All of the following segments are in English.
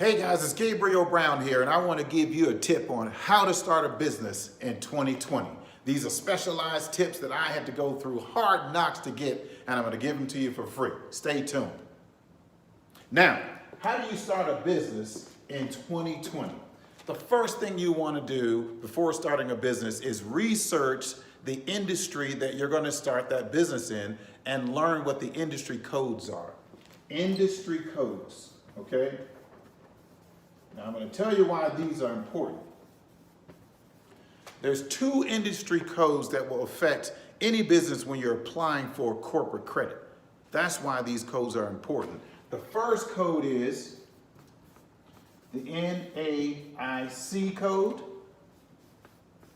Hey guys, it's Gabriel Brown here, and I want to give you a tip on how to start a business in 2020. These are specialized tips that I had to go through hard knocks to get, and I'm going to give them to you for free. Stay tuned. Now, how do you start a business in 2020? The first thing you want to do before starting a business is research the industry that you're going to start that business in and learn what the industry codes are. Industry codes, okay? Now I'm going to tell you why these are important. There's two industry codes that will affect any business when you're applying for corporate credit. That's why these codes are important. The first code is the NAIC code,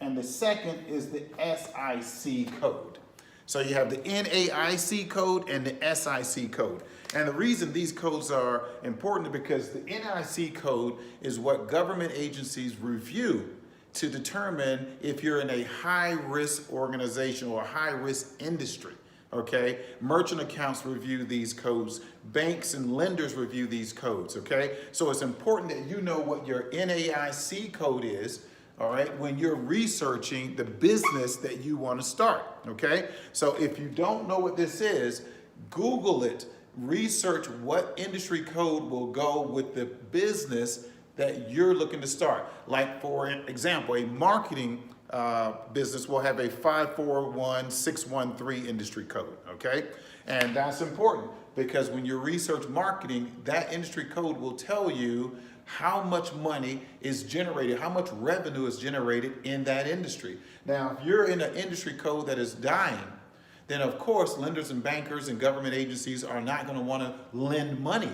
and the second is the SIC code. So you have the NAIC code and the SIC code. And the reason these codes are important is because the NAIC code is what government agencies review to determine if you're in a high-risk organization or a high-risk industry. Okay, merchant accounts review these codes, banks and lenders review these codes, okay? So it's important that you know what your NAIC code is, all right, when you're researching the business that you want to start, okay? So if you don't know what this is, Google it, research what industry code will go with the business that you're looking to start. Like for example, a marketing business will have a 541613 industry code, okay? And that's important because when you research marketing, that industry code will tell you how much money is generated, how much revenue is generated in that industry. Now, if you're in an industry code that is dying, then of course lenders and bankers and government agencies are not going to want to lend money.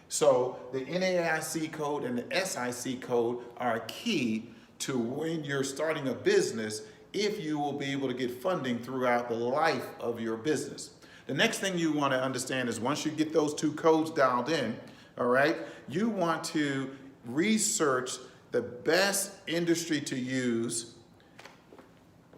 So the NAIC code and the SIC code are key to when you're starting a business, if you will be able to get funding throughout the life of your business. The next thing you want to understand is once you get those two codes dialed in, all right, you want to research the best industry to use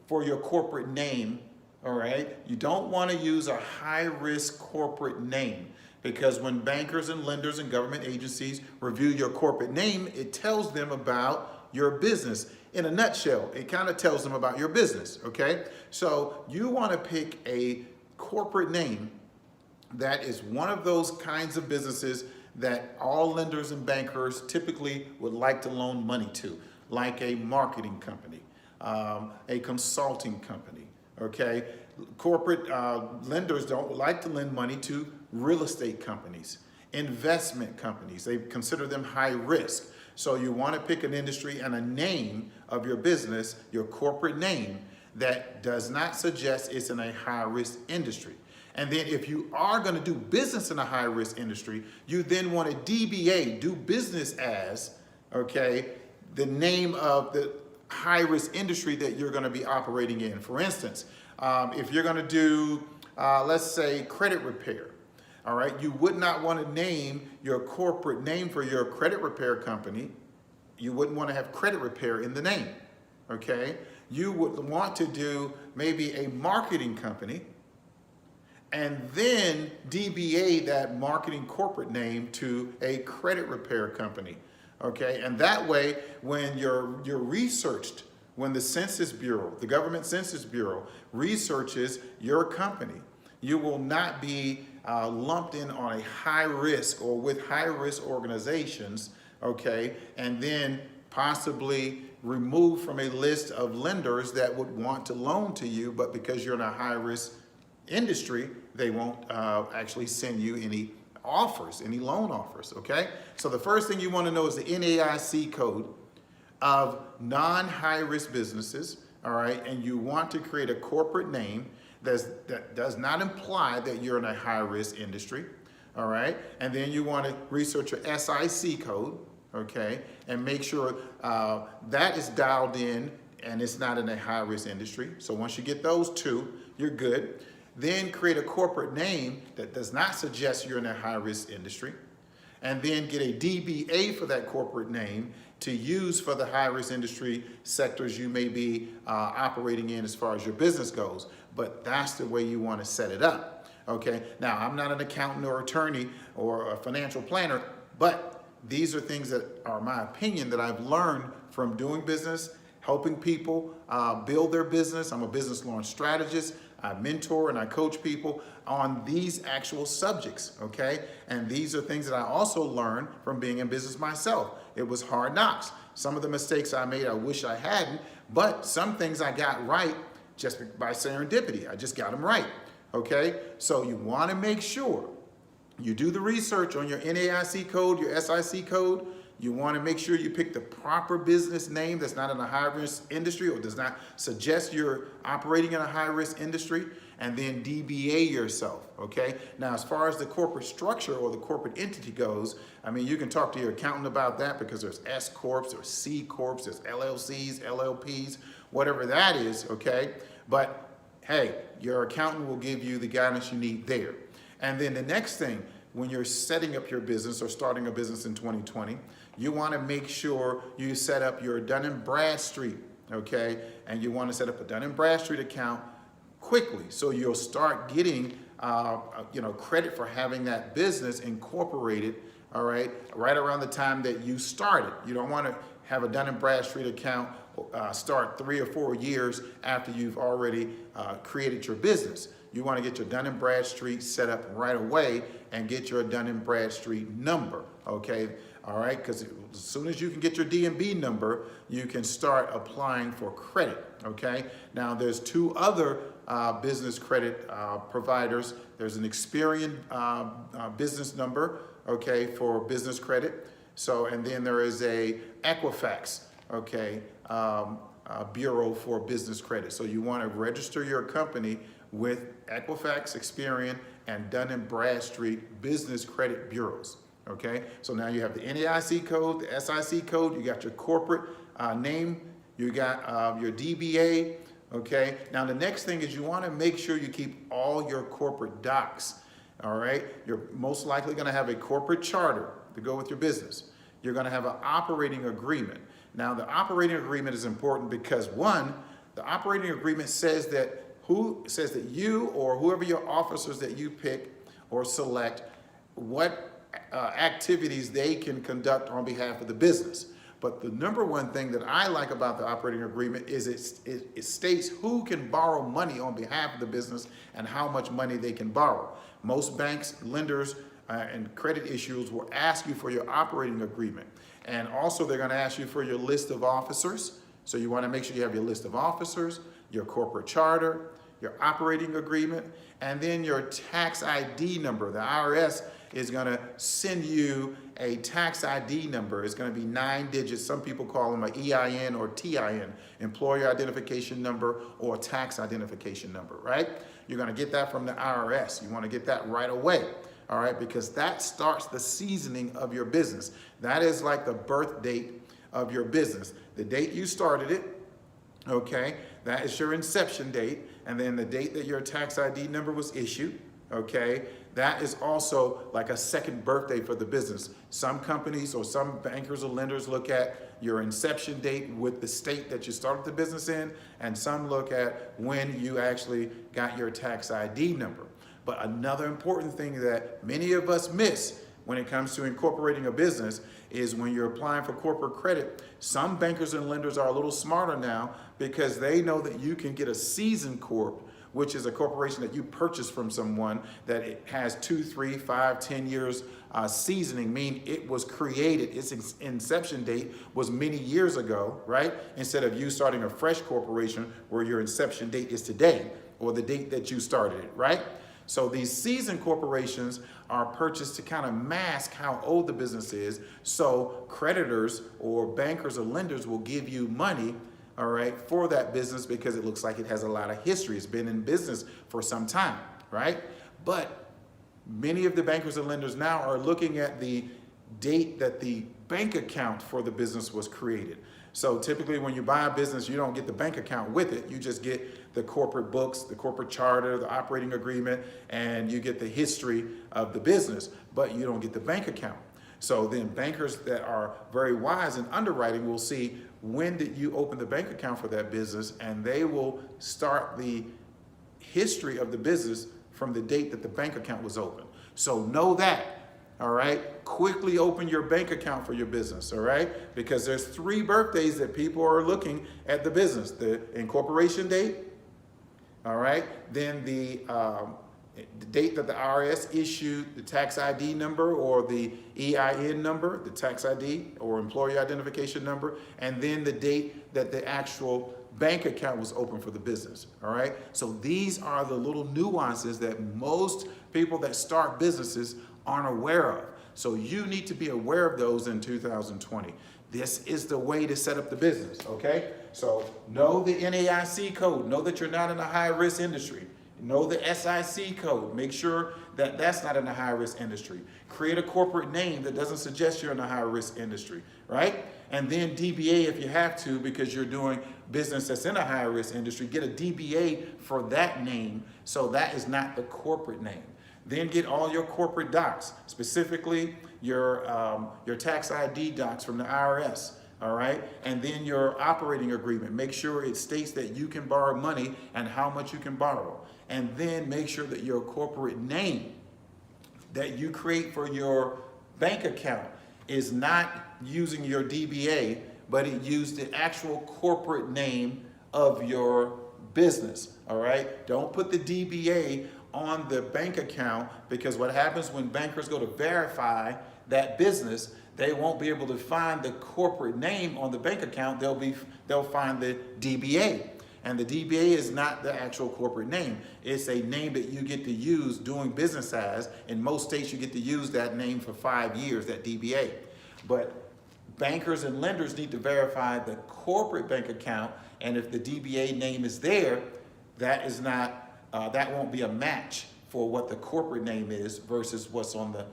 for your corporate name, all right? You don't want to use a high-risk corporate name because when bankers and lenders and government agencies review your corporate name, it tells them about your business. In a nutshell, it kind of tells them about your business, okay? So you want to pick a corporate name that is one of those kinds of businesses that all lenders and bankers typically would like to loan money to, like a marketing company, a consulting company, okay? Corporate lenders don't like to lend money to real estate companies, investment companies. They consider them high risk. So you want to pick an industry and a name of your business, your corporate name, that does not suggest it's in a high-risk industry. And then if you are going to do business in a high-risk industry, you then want a DBA, do business as, okay, the name of the high-risk industry that you're going to be operating in. For instance, if you're going to do, let's say, credit repair, all right, you would not want to name your corporate name for your credit repair company. You wouldn't want to have credit repair in the name, okay? You would want to do maybe a marketing company and then DBA that marketing corporate name to a credit repair company, okay? And that way, when you're researched, when the Census Bureau, the government Census Bureau researches your company, you will not be lumped in on a high risk or with high risk organizations, okay, and then possibly removed from a list of lenders that would want to loan to you, but because you're in a high risk industry, they won't actually send you any offers, any loan offers, okay? So the first thing you want to know is the NAIC code of non-high risk businesses, all right, and you want to create a corporate name that does not imply that you're in a high-risk industry, all right? And then you want to research your SIC code, okay? And make sure that is dialed in and it's not in a high-risk industry. So once you get those two, you're good. Then create a corporate name that does not suggest you're in a high-risk industry. And then get a DBA for that corporate name to use for the high-risk industry sectors you may be operating in as far as your business goes. But that's the way you want to set it up, okay? Now, I'm not an accountant or attorney or a financial planner, but these are things that are my opinion that I've learned from doing business, helping people build their business. I'm a business launch strategist. I mentor and I coach people on these actual subjects, okay? And these are things that I also learned from being in business myself. It was hard knocks. Some of the mistakes I made, I wish I hadn't, but some things I got right just by serendipity. I just got them right, okay? So you wanna make sure you do the research on your NAIC code, your SIC code. You want to make sure you pick the proper business name that's not in a high-risk industry or does not suggest you're operating in a high-risk industry, and then DBA yourself, okay? Now, as far as the corporate structure or the corporate entity goes, I mean, you can talk to your accountant about that because there's S Corps, there's C Corps, there's LLCs, LLPs, whatever that is, okay? But, hey, your accountant will give you the guidance you need there. And then the next thing, when you're setting up your business or starting a business in 2020, you want to make sure you set up your Dun & Bradstreet, okay? And you want to set up a Dun & Bradstreet account quickly so you'll start getting credit for having that business incorporated, all right around the time that you started. You don't want to have a Dun & Bradstreet account start 3 or 4 years after you've already created your business. You want to get your Dun & Bradstreet set up right away and get your Dun & Bradstreet number, okay? All right, because as soon as you can get your D&B number, you can start applying for credit, okay? Now, there's 2 other business credit providers. There's an Experian business number, okay, for business credit. So, and then there is a Equifax, okay, bureau for business credit. So you want to register your company with Equifax, Experian, and Dun & Bradstreet business credit bureaus, okay? So now you have the NAIC code, the SIC code, you got your corporate name, you got your DBA, okay? Now the next thing is you want to make sure you keep all your corporate docs, all right? You're most likely going to have a corporate charter to go with your business. You're going to have an operating agreement. Now the operating agreement is important because, one, the operating agreement says that you or whoever your officers that you pick or select, what activities they can conduct on behalf of the business. But the number one thing that I like about the operating agreement is it states who can borrow money on behalf of the business and how much money they can borrow. Most banks, lenders, and credit issuers will ask you for your operating agreement. And also they're going to ask you for your list of officers. So you want to make sure you have your list of officers, your corporate charter, your operating agreement, and then your tax ID number. The IRS is going to send you a tax ID number. It's going to be 9 digits. Some people call them an EIN or TIN, employer identification number or tax identification number, right? You're going to get that from the IRS. You want to get that right away, all right, because that starts the seasoning of your business. That is like the birth date of your business. The date you started it, okay, that is your inception date, and then the date that your tax ID number was issued, okay, that is also like a second birthday for the business. Some companies or some bankers or lenders look at your inception date with the state that you started the business in, and some look at when you actually got your tax ID number. But another important thing that many of us miss when it comes to incorporating a business is when you're applying for corporate credit, some bankers and lenders are a little smarter now because they know that you can get a seasoned corp, which is a corporation that you purchase from someone that it has 2, 3, 5, 10 years seasoning, meaning it was created, its inception date was many years ago, right? Instead of you starting a fresh corporation where your inception date is today or the date that you started it, right? So these seasoned corporations are purchased to kind of mask how old the business is. So creditors or bankers or lenders will give you money, all right, for that business because it looks like it has a lot of history. It's been in business for some time, right? But many of the bankers and lenders now are looking at the date that the bank account for the business was created. So typically when you buy a business, you don't get the bank account with it. You just get the corporate books, the corporate charter, the operating agreement, and you get the history of the business, but you don't get the bank account. So then bankers that are very wise in underwriting will see when did you open the bank account for that business, and they will start the history of the business from the date that the bank account was open. So know that. all right, quickly open your bank account for your business, all right? Because there's 3 birthdays that people are looking at the business: the incorporation date, all right, then the date that the IRS issued the tax ID number or the EIN number, the tax ID or employee identification number, and then the date that the actual bank account was open for the business, all right? So these are the little nuances that most people that start businesses aren't aware of. So you need to be aware of those in 2020. This is the way to set up the business, okay? So know the NAIC code. Know that you're not in a high-risk industry. Know the SIC code. Make sure that that's not in a high-risk industry. Create a corporate name that doesn't suggest you're in a high-risk industry, right? And then DBA if you have to, because you're doing business that's in a high-risk industry. Get a DBA for that name, so that is not the corporate name. Then get all your corporate docs, specifically your tax ID docs from the IRS, all right? And then your operating agreement. Make sure it states that you can borrow money and how much you can borrow. And then make sure that your corporate name that you create for your bank account is not using your DBA, but it used the actual corporate name of your business, all right? Don't put the DBA on the bank account, because what happens when bankers go to verify that business, they won't be able to find the corporate name on the bank account. They'll find the DBA. And the DBA is not the actual corporate name. It's a name that you get to use doing business as. In most states, you get to use that name for 5 years, that DBA. But bankers and lenders need to verify the corporate bank account, and if the DBA name is there, that is not, that won't be a match for what the corporate name is versus what's on the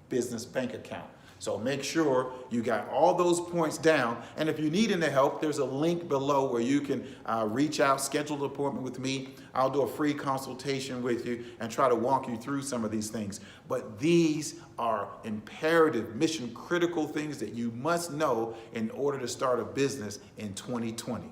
business bank account. So make sure you got all those points down. And if you need any help, there's a link below where you can reach out, schedule an appointment with me. I'll do a free consultation with you and try to walk you through some of these things. But these are imperative, mission critical things that you must know in order to start a business in 2020.